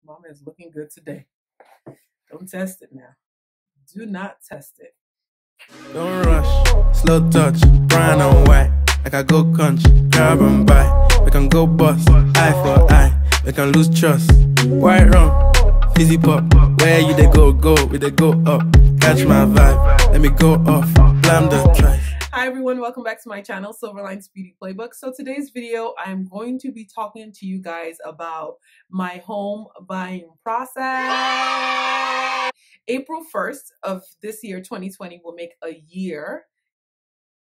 Mama is looking good today. Don't test it now. Do not test it. Don't rush, slow touch, brown and white. Like I go country, grab and buy. We can go bust, eye for eye. We can lose trust. White rum, fizzy pop. Where you they go, we they go up. Catch my vibe, let me go off. Blam the track. Hi everyone, welcome back to my channel, Silverlines Beauty Playbook. So today's video, I'm going to be talking to you guys about my home buying process. April 1st of this year, 2020, will make a year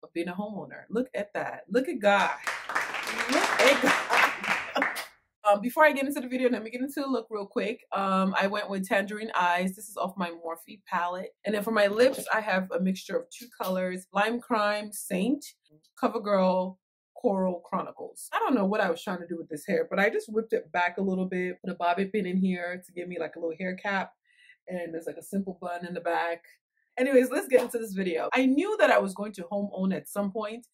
of being a homeowner. Look at that. Look at God. Look at God. Before I get into the video, let me get into the look real quick. I went with Tangerine Eyes. This is off my Morphe palette. And then for my lips, I have a mixture of two colors, Lime Crime Saint, CoverGirl Coral Chronicles. I don't know what I was trying to do with this hair, but I just whipped it back a little bit, put a bobby pin in here to give me like a little hair cap. And there's like a simple bun in the back. Anyways, let's get into this video. I knew that I was going to home own at some point.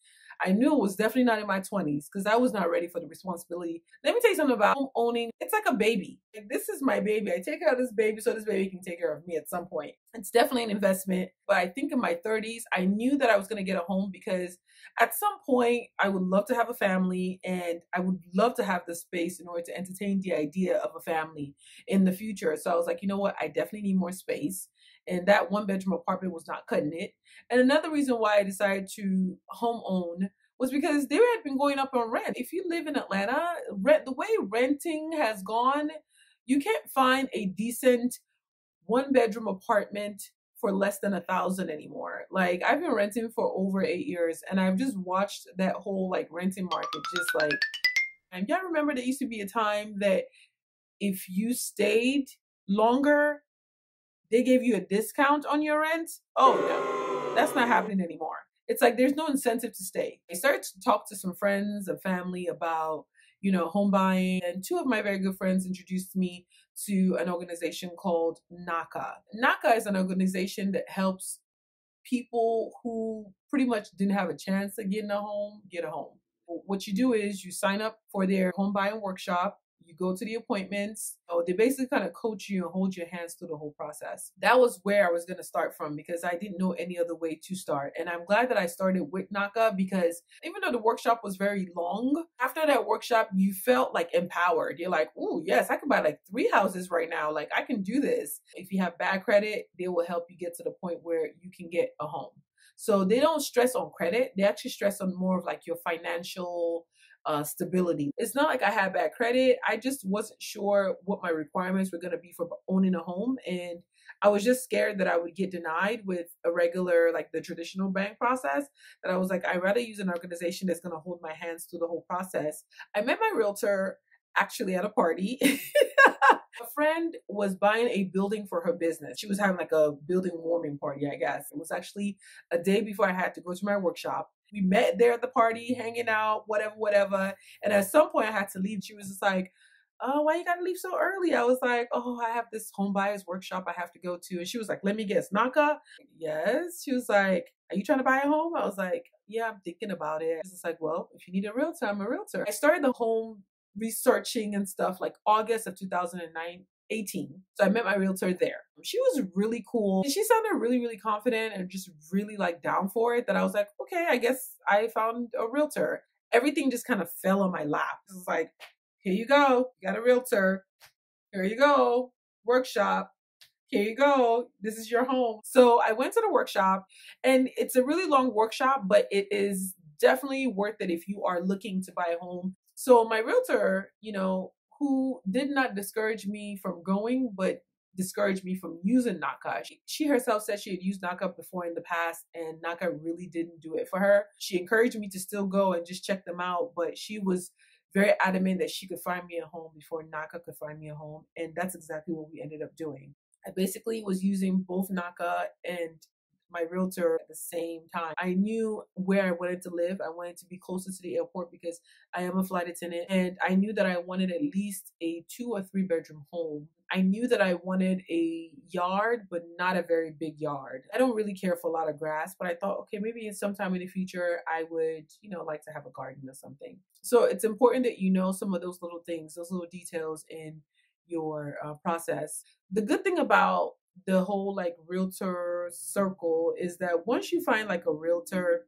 I knew it was definitely not in my 20s because I was not ready for the responsibility. Let me tell you something about home owning. It's like a baby. Like, this is my baby. I take care of this baby so this baby can take care of me at some point. It's definitely an investment. But I think in my 30s, I knew that I was going to get a home because at some point, I would love to have a family and I would love to have the space in order to entertain the idea of a family in the future. So I was like, you know what? I definitely need more space. And that one-bedroom apartment was not cutting it. And another reason why I decided to home own was because they had been going up on rent. If you live in Atlanta, the way renting has gone, you can't find a decent one-bedroom apartment for less than $1,000 anymore. Like, I've been renting for over 8 years, and I've just watched that whole like renting market just like. And y'all remember there used to be a time that if you stayed longer, they gave you a discount on your rent. Oh no, that's not happening anymore. It's like there's no incentive to stay. I started to talk to some friends and family about, home buying. And two of my very good friends introduced me to an organization called NACA. NACA is an organization that helps people who pretty much didn't have a chance of getting a home, get a home. What you do is you sign up for their home buying workshop. You go to the appointments. Oh, they basically kind of coach you and hold your hands through the whole process. That was where I was going to start from because I didn't know any other way to start. And I'm glad that I started with NACA because even though the workshop was very long, after that workshop, you felt like empowered. You're like, oh, yes, I can buy like 3 houses right now. Like, I can do this. If you have bad credit, they will help you get to the point where you can get a home. So they don't stress on credit. They actually stress on more of like your financial stability. It's not like I had bad credit. I just wasn't sure what my requirements were going to be for owning a home. And I was just scared that I would get denied with a regular, like the traditional bank process, that I was like, I'd rather use an organization that's going to hold my hands through the whole process. I met my realtor actually at a party. A friend was buying a building for her business. She was having like a building warming party, I guess. It was actually a day before I had to go to my workshop. We met there at the party, hanging out, whatever. And at some point I had to leave. She was just like, oh, why you gotta leave so early? I was like, oh, I have this home buyers workshop I have to go to. And she was like, let me guess, NACA? Yes. She was like, are you trying to buy a home? I was like, yeah, I'm thinking about it. She was like, well, if you need a realtor, I'm a realtor. I started the home researching and stuff like August of 2018. So I met my realtor there. She was really cool. And she sounded really, really confident and just really like down for it that I was like, okay, I guess I found a realtor. Everything just kind of fell on my lap. It was like, here you go. You got a realtor. Here you go. Workshop. Here you go. This is your home. So I went to the workshop and it's a really long workshop, but it is definitely worth it if you are looking to buy a home. So my realtor, who did not discourage me from going, but discouraged me from using NACA. She herself said she had used NACA before in the past and NACA really didn't do it for her. She encouraged me to still go and just check them out, but she was very adamant that she could find me a home before NACA could find me a home. And that's exactly what we ended up doing. I basically was using both NACA and my realtor at the same time. I knew where I wanted to live. I wanted to be closer to the airport because I am a flight attendant, and I knew that I wanted at least a 2 or 3 bedroom home. I knew that I wanted a yard, but not a very big yard. I don't really care for a lot of grass, but I thought, okay, maybe sometime in the future I would, like to have a garden or something. So it's important that you know some of those little things, those little details in your process. The good thing about the whole like realtor circle is that once you find like a realtor,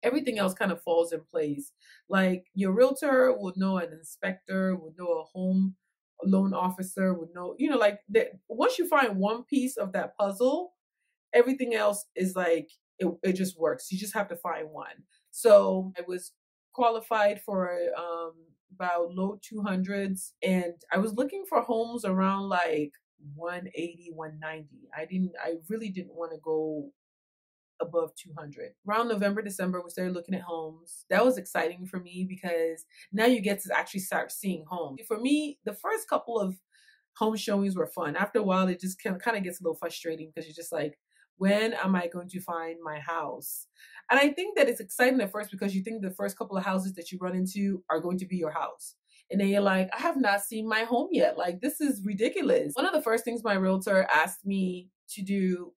everything else kind of falls in place. Like your realtor will know an inspector, will know a home loan officer, would know, like that. Once you find one piece of that puzzle, everything else is like it just works. You just have to find one. So I was qualified for about low 200s, and I was looking for homes around like 180, 190. I really didn't want to go above 200. Around November, December, we started looking at homes. That was exciting for me because now you get to actually start seeing homes. For me, the first couple of home showings were fun. After a while, it just kind of gets a little frustrating because you're just like, when am I going to find my house? And I think that it's exciting at first because you think the first couple of houses that you run into are going to be your house. And then you're like, I have not seen my home yet. Like, this is ridiculous. One of the first things my realtor asked me to do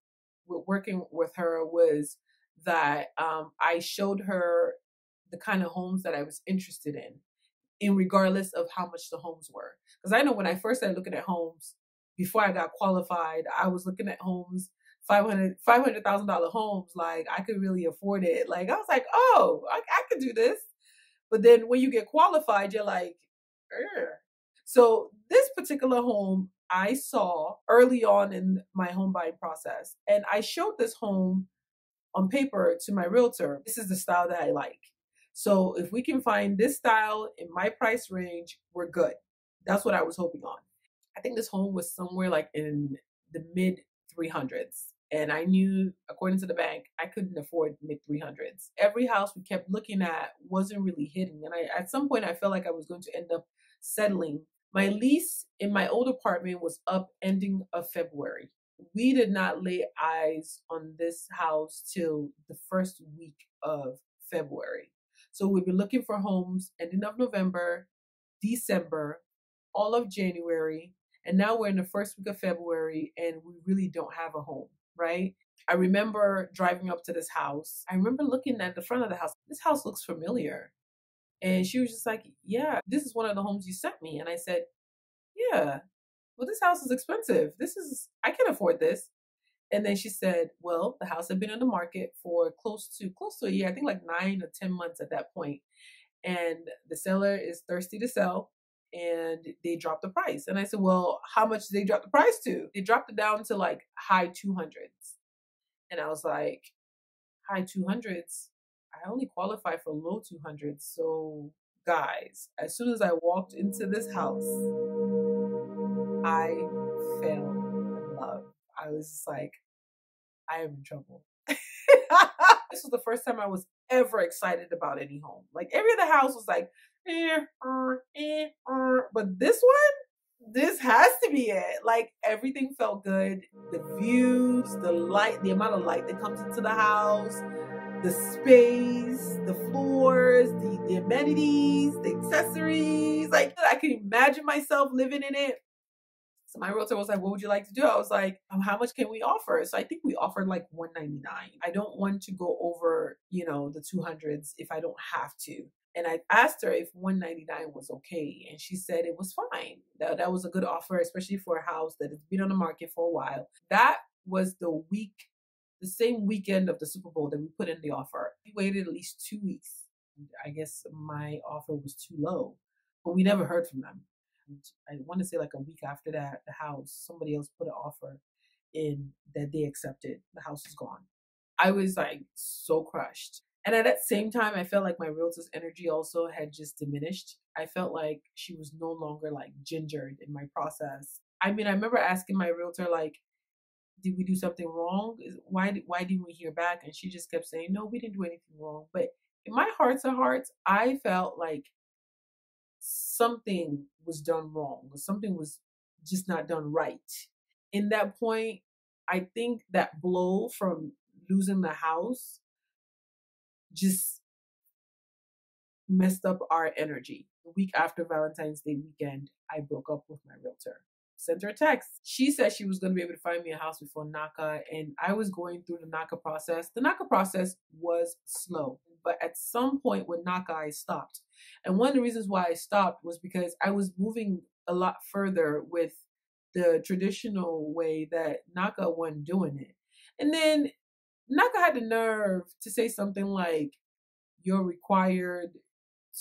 with working with her was that I showed her the kind of homes that I was interested in regardless of how much the homes were. Because I know when I first started looking at homes, before I got qualified, I was looking at homes, $500,000 homes. Like, I could really afford it. Like, I was like, oh, I could do this. But then when you get qualified, you're like, ugh. So this particular home I saw early on in my home buying process, and I showed this home on paper to my realtor. This is the style that I like. So if we can find this style in my price range, we're good. That's what I was hoping on. I think this home was somewhere like in the mid 300s. And I knew, according to the bank, I couldn't afford mid 300s. Every house we kept looking at wasn't really hitting. And at some point, I felt like I was going to end up settling. My lease in my old apartment was up ending of February. We did not lay eyes on this house till the first week of February. So we've been looking for homes ending of November, December, all of January, and now we're in the first week of February and we really don't have a home, right? I remember driving up to this house. I remember looking at the front of the house. This house looks familiar. And she was just like, yeah, this is one of the homes you sent me. And I said, yeah, well, this house is expensive. I can afford this. And then she said, well, the house had been on the market for close to a year, I think like 9 or 10 months at that point. And the seller is thirsty to sell and they dropped the price. And I said, well, how much did they drop the price to? They dropped it down to like high 200s. And I was like, high 200s? I only qualify for low 200s. So guys, as soon as I walked into this house, I fell in love. I was just like, I am in trouble. This was the first time I was ever excited about any home. Like every other house was like, but this one, this has to be it. Like everything felt good. The views, the light, the amount of light that comes into the house, the space, the floors, the amenities, the accessories. Like I can imagine myself living in it. So my realtor was like, what would you like to do? I was like, how much can we offer? So I think we offered like $199. I don't want to go over, the 200s if I don't have to. And I asked her if 199 was okay. And she said it was fine. That was a good offer, especially for a house that has been on the market for a while. That was the same weekend of the Super Bowl that we put in the offer. We waited at least 2 weeks. I guess my offer was too low, but we never heard from them. I want to say like a week after that, somebody else put an offer in that they accepted. The house is gone. I was like so crushed. And at that same time, I felt like my realtor's energy also had just diminished. I felt like she was no longer like gingered in my process. I mean, I remember asking my realtor, like, did we do something wrong? Why didn't we hear back? And she just kept saying, no, we didn't do anything wrong. But in my hearts of hearts, I felt like something was done wrong, or something was just not done right. In that point, I think that blow from losing the house just messed up our energy. The week after Valentine's Day weekend, I broke up with my realtor. Sent her a text. She said she was going to be able to find me a house before NACA, and I was going through the NACA process. The NACA process was slow, but at some point with NACA, I stopped. And one of the reasons why I stopped was because I was moving a lot further with the traditional way that Naka wasn't doing it. And then Naka had the nerve to say something like, you're required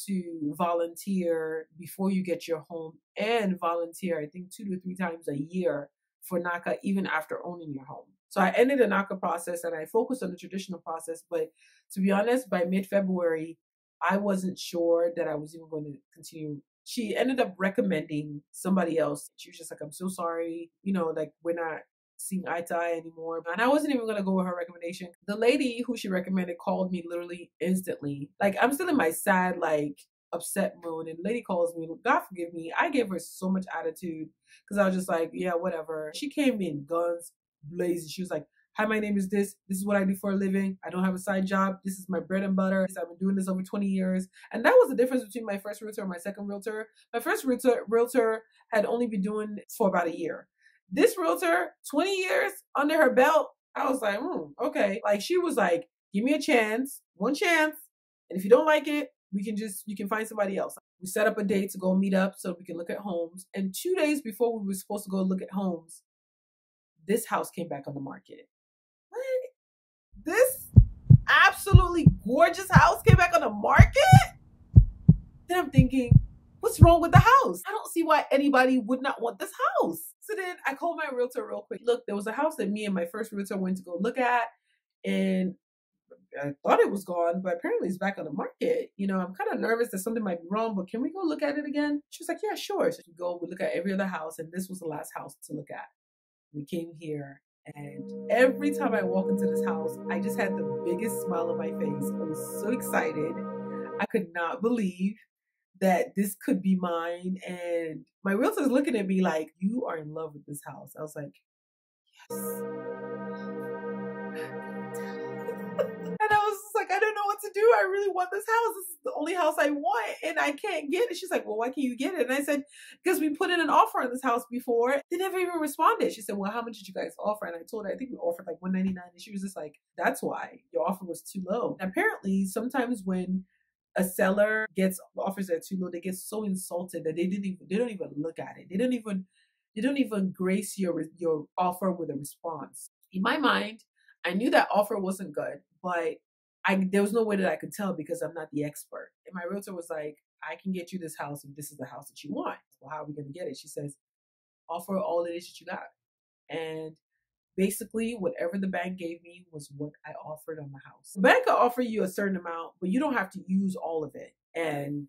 to volunteer before you get your home and volunteer, I think, 2 to 3 times a year for NACA, even after owning your home. So I ended the NACA process and I focused on the traditional process. But to be honest, by mid-February, I wasn't sure that I was even going to continue. She ended up recommending somebody else. She was just like, I'm so sorry. Like, we're not seeing eye to eye anymore. And I wasn't even going to go with her recommendation. The lady who she recommended called me literally instantly. Like, I'm still in my sad, like, upset mode. And the lady calls me, God forgive me. I gave her so much attitude because I was just like, yeah, whatever. She came in guns blazing. She was like, hi, my name is this. This is what I do for a living. I don't have a side job. This is my bread and butter. I've been doing this over 20 years. And that was the difference between my first realtor and my second realtor. My first realtor had only been doing it for about a year. This realtor, 20 years under her belt. I was like, okay. Like, she was like, give me a chance, one chance. And if you don't like it, you can find somebody else. We set up a date to go meet up so we can look at homes. And 2 days before we were supposed to go look at homes, this house came back on the market. What? This absolutely gorgeous house came back on the market? Then I'm thinking, what's wrong with the house? I don't see why anybody would not want this house. So then I called my realtor real quick. Look, there was a house that me and my first realtor went to go look at, and I thought it was gone, but apparently it's back on the market. I'm kind of nervous that something might be wrong, but can we go look at it again? She was like, yeah, sure. So we look at every other house, and this was the last house to look at. We came here, and every time I walk into this house, I just had the biggest smile on my face. I was so excited. I could not believe that this could be mine. And my realtor's looking at me like, you are in love with this house. I was like, yes. And I was like, I don't know what to do. I really want this house. This is the only house I want, and I can't get it. She's like, well, why can't you get it? And I said, because we put in an offer on this house before. They never even responded. She said, well, how much did you guys offer? And I told her, I think we offered like $199. And she was just like, that's why your offer was too low. And apparently, sometimes when a seller gets offers that are too low, they get so insulted that they don't even look at it. They don't even grace your offer with a response. In my mind, I knew that offer wasn't good, but there was no way that I could tell because I'm not the expert. And my realtor was like, I can get you this house if this is the house that you want. Well, how are we going to get it? She says, offer all it is that you got. And basically, whatever the bank gave me was what I offered on the house. The bank will offer you a certain amount, but you don't have to use all of it. And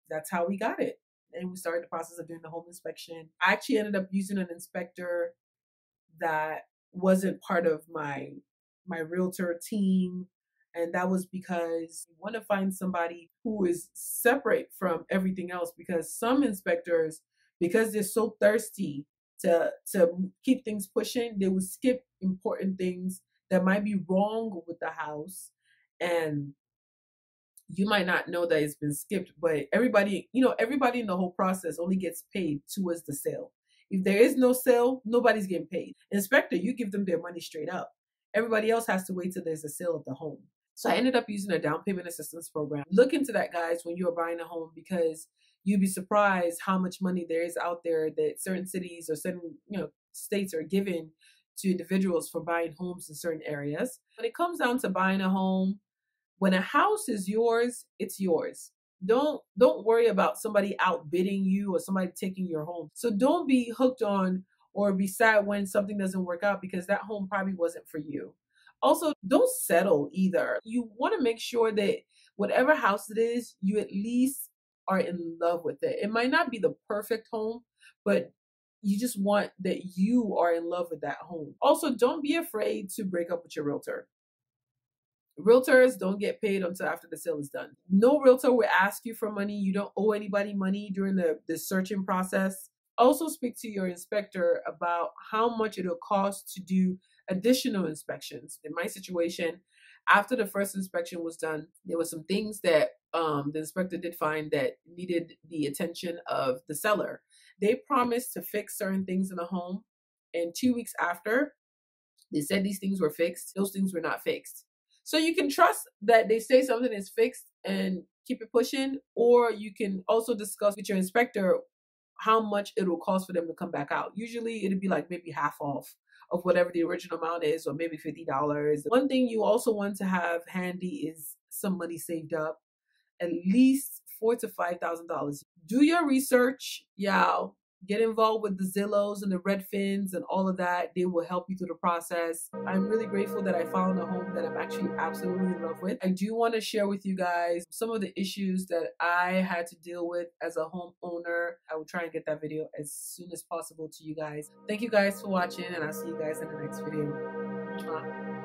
that's how we got it. And we started the process of doing the home inspection. I actually ended up using an inspector that wasn't part of my realtor team. And that was because we want to find somebody who is separate from everything else, because some inspectors, because they're so thirsty to keep things pushing, they would skip important things that might be wrong with the house. And you might not know that it's been skipped, but everybody in the whole process only gets paid towards the sale. If there is no sale, nobody's getting paid. Inspector, you give them their money straight up. Everybody else has to wait till there's a sale of the home. So I ended up using a down payment assistance program. Look into that, guys, when you're buying a home, because you'd be surprised how much money there is out there that certain cities or certain states are giving to individuals for buying homes in certain areas. When it comes down to buying a home, when a house is yours, it's yours. Don't worry about somebody outbidding you or somebody taking your home. So don't be hooked on or be sad when something doesn't work out, because that home probably wasn't for you. Also, don't settle either. You want to make sure that whatever house it is, you at least are in love with it. It might not be the perfect home, but you just want that you are in love with that home. Also, don't be afraid to break up with your realtor. Realtors don't get paid until after the sale is done. No realtor will ask you for money. You don't owe anybody money during the searching process. Also, speak to your inspector about how much it'll cost to do additional inspections. In my situation, after the first inspection was done, there were some things that the inspector did find that needed the attention of the seller. They promised to fix certain things in the home, and 2 weeks after, they said these things were fixed. Those things were not fixed. So you can trust that they say something is fixed and keep it pushing, or you can also discuss with your inspector how much it will cost for them to come back out. Usually it'd be like maybe half off of whatever the original amount is, or maybe $50. One thing you also want to have handy is some money saved up, at least $4,000 to $5,000. Do your research, y'all. Get involved with the Zillows and the Redfins and all of that. They will help you through the process. I'm really grateful that I found a home that I'm actually absolutely in love with. I do want to share with you guys some of the issues that I had to deal with as a homeowner. I will try and get that video as soon as possible to you guys. Thank you guys for watching, and I'll see you guys in the next video. Mwah.